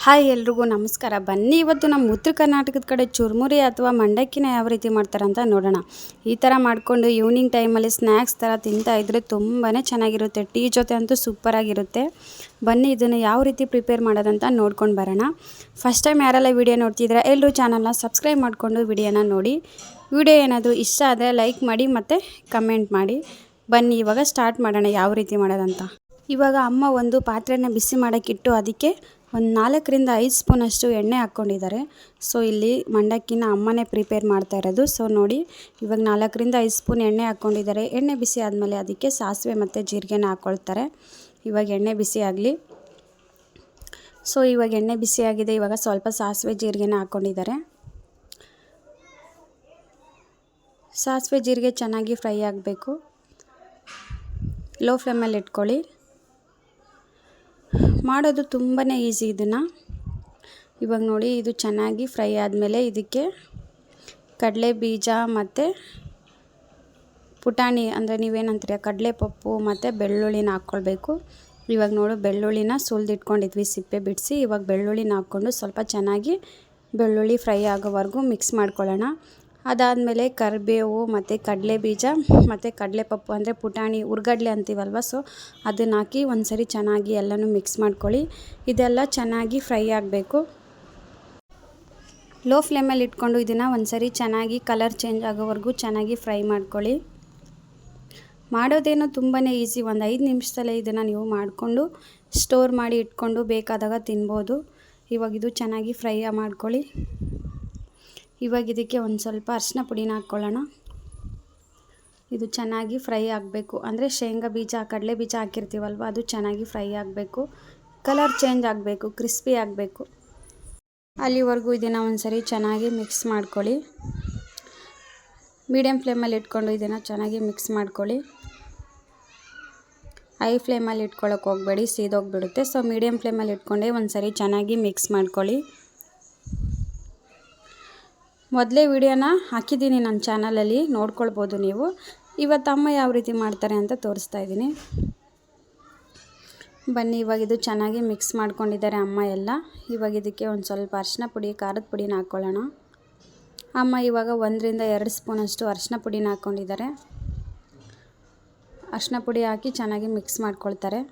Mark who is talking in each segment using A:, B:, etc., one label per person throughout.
A: Hi ಎಲ್ರಿಗೂ ನಮಸ್ಕಾರ. ಬನ್ನಿ ಇವತ್ತು ನಮ್ಮ ಉತ್ತರ ಕರ್ನಾಟಕದ ಕಡೆ ಚುರುಮುರಿ ಅಥವಾ ಮಂಡಕ್ಕಿನ ಯಾವ ರೀತಿ ಮಾಡ್ತಾರೆ ಅಂತ ನೋಡೋಣ. ಈ ಥರ ಮಾಡಿಕೊಂಡು ಈವ್ನಿಂಗ್ ಟೈಮಲ್ಲಿ ಸ್ನ್ಯಾಕ್ಸ್ ಥರ ತಿಂತಾ ಇದ್ದರೆ ತುಂಬಾ ಚೆನ್ನಾಗಿರುತ್ತೆ. ಟೀ ಜೊತೆ ಅಂತೂ ಸೂಪರಾಗಿರುತ್ತೆ. ಬನ್ನಿ ಇದನ್ನು ಯಾವ ರೀತಿ ಪ್ರಿಪೇರ್ ಮಾಡೋದಂತ ನೋಡ್ಕೊಂಡು ಬರೋಣ. ಫಸ್ಟ್ ಟೈಮ್ ಯಾರೆಲ್ಲ ವೀಡಿಯೋ ನೋಡ್ತಿದ್ರೆ ಎಲ್ಲರೂ ಚಾನಲ್ನ ಸಬ್ಸ್ಕ್ರೈಬ್ ಮಾಡಿಕೊಂಡು ವಿಡಿಯೋನ ನೋಡಿ. ವಿಡಿಯೋ ಏನಾದರೂ ಇಷ್ಟ ಆದರೆ ಲೈಕ್ ಮಾಡಿ ಮತ್ತು ಕಮೆಂಟ್ ಮಾಡಿ. ಬನ್ನಿ ಇವಾಗ ಸ್ಟಾರ್ಟ್ ಮಾಡೋಣ ಯಾವ ರೀತಿ ಮಾಡೋದಂತ. ಇವಾಗ ಅಮ್ಮ ಒಂದು ಪಾತ್ರೆನ ಬಿಸಿ ಮಾಡೋಕ್ಕಿಟ್ಟು ಅದಕ್ಕೆ ಒಂದು 4ರಿಂದ 5 ಸ್ಪೂನಷ್ಟು ಎಣ್ಣೆ ಹಾಕ್ಕೊಂಡಿದ್ದಾರೆ. ಸೊ ಇಲ್ಲಿ ಮಂಡಕ್ಕಿನ ಅಮ್ಮನೇ ಪ್ರಿಪೇರ್ ಮಾಡ್ತಾ ಇರೋದು. ಸೊ ನೋಡಿ ಇವಾಗ 4ರಿಂದ 5 ಸ್ಪೂನ್ ಎಣ್ಣೆ ಹಾಕ್ಕೊಂಡಿದ್ದಾರೆ. ಎಣ್ಣೆ ಬಿಸಿ ಆದಮೇಲೆ ಅದಕ್ಕೆ ಸಾಸಿವೆ ಮತ್ತು ಜೀರಿಗೆನ ಹಾಕ್ಕೊಳ್ತಾರೆ. ಇವಾಗ ಎಣ್ಣೆ ಬಿಸಿ ಆಗಲಿ. ಸೊ ಇವಾಗ ಎಣ್ಣೆ ಬಿಸಿ ಆಗಿದೆ. ಇವಾಗ ಸ್ವಲ್ಪ ಸಾಸಿವೆ ಜೀರಿಗೆನ ಹಾಕ್ಕೊಂಡಿದ್ದಾರೆ. ಸಾಸಿವೆ ಜೀರಿಗೆ ಚೆನ್ನಾಗಿ ಫ್ರೈ ಆಗಬೇಕು. ಲೋ ಫ್ಲೇಮಲ್ಲಿ ಇಟ್ಕೊಳ್ಳಿ. ಮಾಡೋದು ತುಂಬಾ ಈಸಿ ಇದನ್ನು. ಇವಾಗ ನೋಡಿ ಇದು ಚೆನ್ನಾಗಿ ಫ್ರೈ ಆದಮೇಲೆ ಇದಕ್ಕೆ ಕಡಲೆ ಬೀಜ ಮತ್ತು ಪುಟಾಣಿ ಅಂದರೆ ನೀವೇನಂತೀರ ಕಡಲೆಪಪ್ಪು ಮತ್ತು ಬೆಳ್ಳುಳ್ಳಿನ ಹಾಕ್ಕೊಳ್ಬೇಕು. ಇವಾಗ ನೋಡು ಬೆಳ್ಳುಳ್ಳಿನ ಸುಲಿದಿಟ್ಕೊಂಡಿದ್ವಿ ಸಿಪ್ಪೆ ಬಿಡಿಸಿ. ಇವಾಗ ಬೆಳ್ಳುಳ್ಳಿನ ಹಾಕ್ಕೊಂಡು ಸ್ವಲ್ಪ ಚೆನ್ನಾಗಿ ಬೆಳ್ಳುಳ್ಳಿ ಫ್ರೈ ಆಗೋವರೆಗೂ ಮಿಕ್ಸ್ ಮಾಡ್ಕೊಳ್ಳೋಣ. ಅದಾದಮೇಲೆ ಕರಿಬೇವು ಮತ್ತು ಕಡಲೆ ಬೀಜ ಮತ್ತು ಕಡಲೆಪಪ್ಪು ಅಂದರೆ ಪುಟಾಣಿ ಉರ್ಗಡ್ಲೆ ಅಂತೀವಲ್ವ, ಸೊ ಅದನ್ನು ಹಾಕಿ ಒಂದು ಸರಿ ಚೆನ್ನಾಗಿ ಎಲ್ಲನೂ ಮಿಕ್ಸ್ ಮಾಡ್ಕೊಳ್ಳಿ. ಇದೆಲ್ಲ ಚೆನ್ನಾಗಿ ಫ್ರೈ ಆಗಬೇಕು. ಲೋ ಫ್ಲೇಮಲ್ಲಿ ಇಟ್ಕೊಂಡು ಇದನ್ನು ಒಂದು ಸರಿ ಚೆನ್ನಾಗಿ ಕಲರ್ ಚೇಂಜ್ ಆಗೋವರೆಗೂ ಚೆನ್ನಾಗಿ ಫ್ರೈ ಮಾಡ್ಕೊಳ್ಳಿ. ಮಾಡೋದೇನು ತುಂಬಾ ಈಸಿ. ಒಂದು 5 ನಿಮಿಷದಲ್ಲೇ ಇದನ್ನು ನೀವು ಮಾಡಿಕೊಂಡು ಸ್ಟೋರ್ ಮಾಡಿ ಇಟ್ಕೊಂಡು ಬೇಕಾದಾಗ ತಿನ್ಬೋದು. ಇವಾಗ ಇದು ಚೆನ್ನಾಗಿ ಫ್ರೈ ಮಾಡ್ಕೊಳ್ಳಿ. ಇವಾಗ ಇದಕ್ಕೆ ಒಂದು ಸ್ವಲ್ಪ ಅರಿಶಿನ ಪುಡಿನ ಹಾಕ್ಕೊಳ್ಳೋಣ. ಇದು ಚೆನ್ನಾಗಿ ಫ್ರೈ ಆಗಬೇಕು. ಅಂದರೆ ಶೇಂಗಾ ಬೀಜ ಕಡಲೆ ಬೀಜ ಹಾಕಿರ್ತೀವಲ್ವ ಅದು ಚೆನ್ನಾಗಿ ಫ್ರೈ ಆಗಬೇಕು. ಕಲರ್ ಚೇಂಜ್ ಆಗಬೇಕು, ಕ್ರಿಸ್ಪಿ ಆಗಬೇಕು. ಅಲ್ಲಿವರೆಗೂ ಇದನ್ನು ಒಂದು ಸರಿ ಚೆನ್ನಾಗಿ ಮಿಕ್ಸ್ ಮಾಡ್ಕೊಳ್ಳಿ. ಮೀಡಿಯಮ್ ಫ್ಲೇಮಲ್ಲಿ ಇಟ್ಕೊಂಡು ಇದನ್ನು ಚೆನ್ನಾಗಿ ಮಿಕ್ಸ್ ಮಾಡ್ಕೊಳ್ಳಿ. ಹೈ ಫ್ಲೇಮಲ್ಲಿ ಇಟ್ಕೊಳ್ಳೋಕೆ ಹೋಗಬೇಡಿ, ಸೀದೋಗಿಬಿಡುತ್ತೆ. ಸೊ ಮೀಡಿಯಮ್ ಫ್ಲೇಮಲ್ಲಿ ಇಟ್ಕೊಂಡೆ ಒಂದು ಸರಿ ಚೆನ್ನಾಗಿ ಮಿಕ್ಸ್ ಮಾಡ್ಕೊಳ್ಳಿ. ಮೊದಲೇ ವಿಡಿಯೋನ ಹಾಕಿದ್ದೀನಿ ನನ್ನ ಚಾನಲಲ್ಲಿ, ನೋಡ್ಕೊಳ್ಬೋದು ನೀವು. ಇವತ್ತು ಅಮ್ಮ ಯಾವ ರೀತಿ ಮಾಡ್ತಾರೆ ಅಂತ ತೋರಿಸ್ತಾ ಇದ್ದೀನಿ. ಬನ್ನಿ ಇವಾಗ ಇದು ಚೆನ್ನಾಗಿ ಮಿಕ್ಸ್ ಮಾಡ್ಕೊಂಡಿದ್ದಾರೆ ಅಮ್ಮ ಎಲ್ಲ. ಇವಾಗ ಇದಕ್ಕೆ ಒಂದು ಸ್ವಲ್ಪ ಅರಿಶಿನ ಪುಡಿ ಖಾರದ ಪುಡಿನ ಹಾಕ್ಕೊಳ್ಳೋಣ. ಅಮ್ಮ ಇವಾಗ 1ರಿಂದ 2 ಸ್ಪೂನಷ್ಟು ಅರಿಶಿನ ಪುಡಿನ ಹಾಕ್ಕೊಂಡಿದ್ದಾರೆ. ಅರಿಶಿನ ಪುಡಿ ಹಾಕಿ ಚೆನ್ನಾಗಿ ಮಿಕ್ಸ್ ಮಾಡ್ಕೊಳ್ತಾರೆ.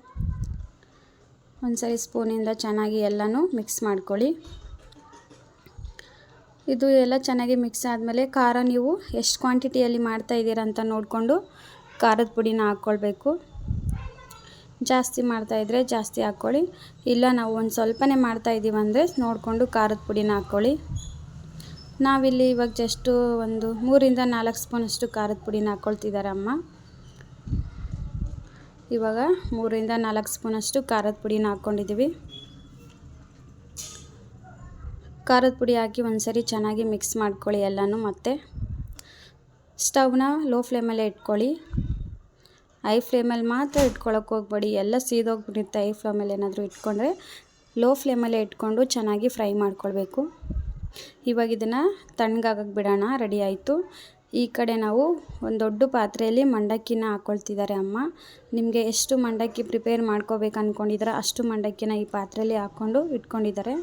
A: ಒಂದು ಸರಿ ಸ್ಪೂನಿಂದ ಚೆನ್ನಾಗಿ ಎಲ್ಲನೂ ಮಿಕ್ಸ್ ಮಾಡ್ಕೊಳ್ಳಿ. ಇದು ಎಲ್ಲ ಚೆನ್ನಾಗಿ ಮಿಕ್ಸ್ ಆದಮೇಲೆ ಖಾರ ನೀವು ಎಷ್ಟು ಕ್ವಾಂಟಿಟಿಯಲ್ಲಿ ಮಾಡ್ತಾ ಇದ್ದೀರಾ ಅಂತ ನೋಡಿಕೊಂಡು ಖಾರದ ಪುಡಿನ ಹಾಕ್ಕೊಳ್ಬೇಕು. ಜಾಸ್ತಿ ಮಾಡ್ತಾಯಿದ್ರೆ ಜಾಸ್ತಿ ಹಾಕ್ಕೊಳ್ಳಿ. ಇಲ್ಲ ನಾವು ಒಂದು ಸ್ವಲ್ಪನೇ ಮಾಡ್ತಾಯಿದ್ದೀವಿ ಅಂದರೆ ನೋಡಿಕೊಂಡು ಖಾರದ ಪುಡಿನ ಹಾಕ್ಕೊಳ್ಳಿ. ನಾವಿಲ್ಲಿ ಇವಾಗ ಜಸ್ಟು ಒಂದು 3ರಿಂದ 4 ಸ್ಪೂನಷ್ಟು ಖಾರದ ಪುಡಿನ ಹಾಕ್ಕೊಳ್ತಿದ್ದಾರೆ ಅಮ್ಮ. ಇವಾಗ 3ರಿಂದ 4 ಸ್ಪೂನಷ್ಟು ಖಾರದ ಪುಡಿನ ಹಾಕ್ಕೊಂಡಿದ್ದೀವಿ. ಖಾರದ ಪುಡಿ ಹಾಕಿ ಒಂದು ಸರಿ ಚೆನ್ನಾಗಿ ಮಿಕ್ಸ್ ಮಾಡ್ಕೊಳ್ಳಿ ಎಲ್ಲನೂ. ಮತ್ತು ಸ್ಟವ್ನ ಲೋ ಫ್ಲೇಮಲ್ಲೇ ಇಟ್ಕೊಳ್ಳಿ. ಹೈ ಫ್ಲೇಮಲ್ಲಿ ಮಾತ್ರ ಇಟ್ಕೊಳ್ಳೋಕೆ ಹೋಗಬೇಡಿ, ಎಲ್ಲ ಸೀದೋಗ್ಬಿಡುತ್ತೆ. ಹೈ ಫ್ಲೇಮಲ್ಲಿ ಏನಾದರೂ ಇಟ್ಕೊಂಡ್ರೆ ಲೋ ಫ್ಲೇಮಲ್ಲೇ ಇಟ್ಕೊಂಡು ಚೆನ್ನಾಗಿ ಫ್ರೈ ಮಾಡ್ಕೊಳ್ಬೇಕು. ಇವಾಗ ಇದನ್ನು ತಣ್ಣಗಾಗಕ್ಕೆ ಬಿಡೋಣ. ರೆಡಿ ಆಯಿತು. ಈ ಕಡೆ ನಾವು ಒಂದು ದೊಡ್ಡ ಪಾತ್ರೆಯಲ್ಲಿ ಮಂಡಕ್ಕಿನ ಹಾಕ್ಕೊಳ್ತಿದ್ದಾರೆ ಅಮ್ಮ. ನಿಮಗೆ ಎಷ್ಟು ಮಂಡಕ್ಕಿ ಪ್ರಿಪೇರ್ ಮಾಡ್ಕೋಬೇಕು ಅಂದ್ಕೊಂಡಿದ್ರೆ ಅಷ್ಟು ಮಂಡಕ್ಕಿನ ಈ ಪಾತ್ರೆಯಲ್ಲಿ ಹಾಕ್ಕೊಂಡು ಇಟ್ಕೊಂಡಿದ್ದಾರೆ.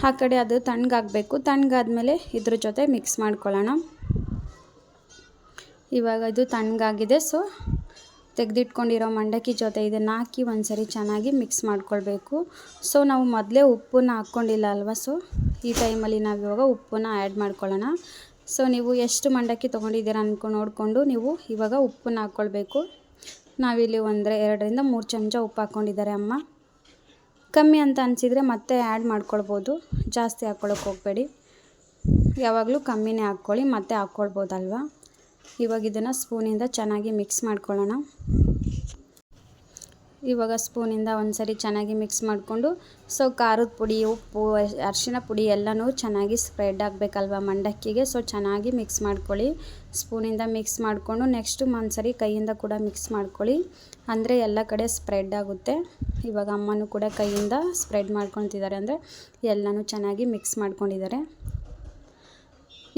A: ಆ ಕಡೆ ಅದು ತಣ್ಣಗಾಗಬೇಕು. ತಣ್ಣಗಾದ್ಮೇಲೆ ಇದ್ರ ಜೊತೆ ಮಿಕ್ಸ್ ಮಾಡ್ಕೊಳ್ಳೋಣ. ಇವಾಗ ಇದು ತಣ್ಣಗಾಗಿದೆ. ಸೊ ತೆಗೆದಿಟ್ಕೊಂಡಿರೋ ಮಂಡಕ್ಕಿ ಜೊತೆ ಇದನ್ನು ಹಾಕಿ ಒಂದು ಸರಿ ಚೆನ್ನಾಗಿ ಮಿಕ್ಸ್ ಮಾಡ್ಕೊಳ್ಬೇಕು. ಸೊ ನಾವು ಮೊದಲೇ ಉಪ್ಪನ್ನ ಹಾಕ್ಕೊಂಡಿಲ್ಲ ಅಲ್ವ, ಸೊ ಈ ಟೈಮಲ್ಲಿ ನಾವು ಇವಾಗ ಉಪ್ಪನ್ನ ಆ್ಯಡ್ ಮಾಡ್ಕೊಳ್ಳೋಣ. ಸೊ ನೀವು ಎಷ್ಟು ಮಂಡಕ್ಕಿ ತೊಗೊಂಡಿದ್ದೀರಾ ನೋಡಿಕೊಂಡು ನೀವು ಇವಾಗ ಉಪ್ಪನ್ನ ಹಾಕ್ಕೊಳ್ಬೇಕು. ನಾವಿಲ್ಲಿ 2ರಿಂದ 3 ಚಮಚ ಉಪ್ಪು ಹಾಕ್ಕೊಂಡಿದ್ದಾರೆ ಅಮ್ಮ. ಕಮ್ಮಿ ಅಂತ ಅನಿಸಿದರೆ ಮತ್ತೆ ಆ್ಯಡ್ ಮಾಡ್ಕೊಳ್ಬೋದು. ಜಾಸ್ತಿ ಹಾಕ್ಕೊಳ್ಳೋಕೆ ಹೋಗಬೇಡಿ, ಯಾವಾಗಲೂ ಕಮ್ಮಿನೇ ಹಾಕ್ಕೊಳ್ಳಿ, ಮತ್ತೆ ಹಾಕ್ಕೊಳ್ಬೋದಲ್ವ. ಇವಾಗ ಇದನ್ನು ಸ್ಪೂನಿಂದ ಚೆನ್ನಾಗಿ ಮಿಕ್ಸ್ ಮಾಡ್ಕೊಳ್ಳೋಣ. ಇವಾಗ ಸ್ಪೂನಿಂದ ಒಂದು ಸರಿ ಚೆನ್ನಾಗಿ ಮಿಕ್ಸ್ ಮಾಡಿಕೊಂಡು ಸೊ ಖಾರದ ಪುಡಿ ಉಪ್ಪು ಅರಿಶಿನ ಪುಡಿ ಎಲ್ಲನೂ ಚೆನ್ನಾಗಿ ಸ್ಪ್ರೆಡ್ ಆಗಬೇಕಲ್ವ ಮಂಡಕ್ಕಿಗೆ. ಸೊ ಚೆನ್ನಾಗಿ ಮಿಕ್ಸ್ ಮಾಡ್ಕೊಳ್ಳಿ. ಸ್ಪೂನಿಂದ ಮಿಕ್ಸ್ ಮಾಡಿಕೊಂಡು ನೆಕ್ಸ್ಟು ಒಂದು ಸರಿ ಕೈಯಿಂದ ಕೂಡ ಮಿಕ್ಸ್ ಮಾಡ್ಕೊಳ್ಳಿ, ಅಂದರೆ ಎಲ್ಲ ಕಡೆ ಸ್ಪ್ರೆಡ್ ಆಗುತ್ತೆ. ಇವಾಗ ಅಮ್ಮನೂ ಕೂಡ ಕೈಯಿಂದ ಸ್ಪ್ರೆಡ್ ಮಾಡ್ಕೊತಿದ್ದಾರೆ, ಅಂದರೆ ಎಲ್ಲನೂ ಚೆನ್ನಾಗಿ ಮಿಕ್ಸ್ ಮಾಡ್ಕೊಂಡಿದ್ದಾರೆ.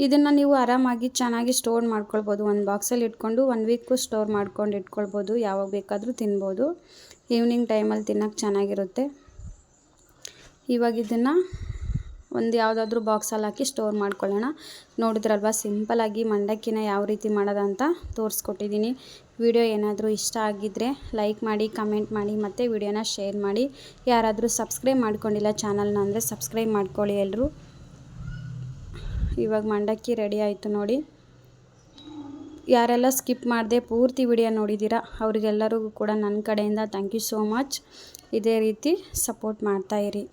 A: ಇದನ್ನು ನೀವು ಆರಾಮಾಗಿ ಚೆನ್ನಾಗಿ ಸ್ಟೋರ್ ಮಾಡ್ಕೊಳ್ಬೋದು. ಒಂದು ಬಾಕ್ಸಲ್ಲಿ ಇಟ್ಕೊಂಡು 1 ವೀಕು ಸ್ಟೋರ್ ಮಾಡ್ಕೊಂಡು ಇಟ್ಕೊಳ್ಬೋದು. ಯಾವಾಗ ಬೇಕಾದರೂ ತಿನ್ಬೋದು. ಈವ್ನಿಂಗ್ ಟೈಮಲ್ಲಿ ತಿನ್ನೋಕ್ಕೆ ಚೆನ್ನಾಗಿರುತ್ತೆ. ಇವಾಗ ಇದನ್ನು ಒಂದು ಯಾವುದಾದ್ರೂ ಬಾಕ್ಸಲ್ಲಿ ಹಾಕಿ ಸ್ಟೋರ್ ಮಾಡ್ಕೊಳ್ಳೋಣ. ನೋಡಿದ್ರಲ್ವ ಸಿಂಪಲಾಗಿ ಮಂಡಕ್ಕಿನ ಯಾವ ರೀತಿ ಮಾಡೋದಂತ ತೋರಿಸ್ಕೊಟ್ಟಿದ್ದೀನಿ. ವಿಡಿಯೋ ಏನಾದರೂ ಇಷ್ಟ ಆಗಿದ್ದರೆ ಲೈಕ್ ಮಾಡಿ, ಕಮೆಂಟ್ ಮಾಡಿ, ಮತ್ತು ವಿಡಿಯೋನ ಶೇರ್ ಮಾಡಿ. ಯಾರಾದರೂ ಸಬ್ಸ್ಕ್ರೈಬ್ ಮಾಡ್ಕೊಂಡಿಲ್ಲ ಚಾನಲ್ನ ಅಂದರೆ ಸಬ್ಸ್ಕ್ರೈಬ್ ಮಾಡ್ಕೊಳ್ಳಿ ಎಲ್ಲರೂ. ಇವಾಗ ಮಂಡಕ್ಕಿ ರೆಡಿ ಆಯಿತು ನೋಡಿ. ಯಾರೆಲ್ಲ ಸ್ಕಿಪ್ ಮಾಡದೆ ಪೂರ್ತಿ ವಿಡಿಯೋ ನೋಡಿದ್ದೀರಾ ಅವರಿಗೆಲ್ಲರಿಗೂ ಕೂಡ ನನ್ನ ಕಡೆಯಿಂದ ಥ್ಯಾಂಕ್ ಯು ಸೋ ಮಚ್. ಇದೇ ರೀತಿ ಸಪೋರ್ಟ್ ಮಾಡ್ತಾಯಿರಿ.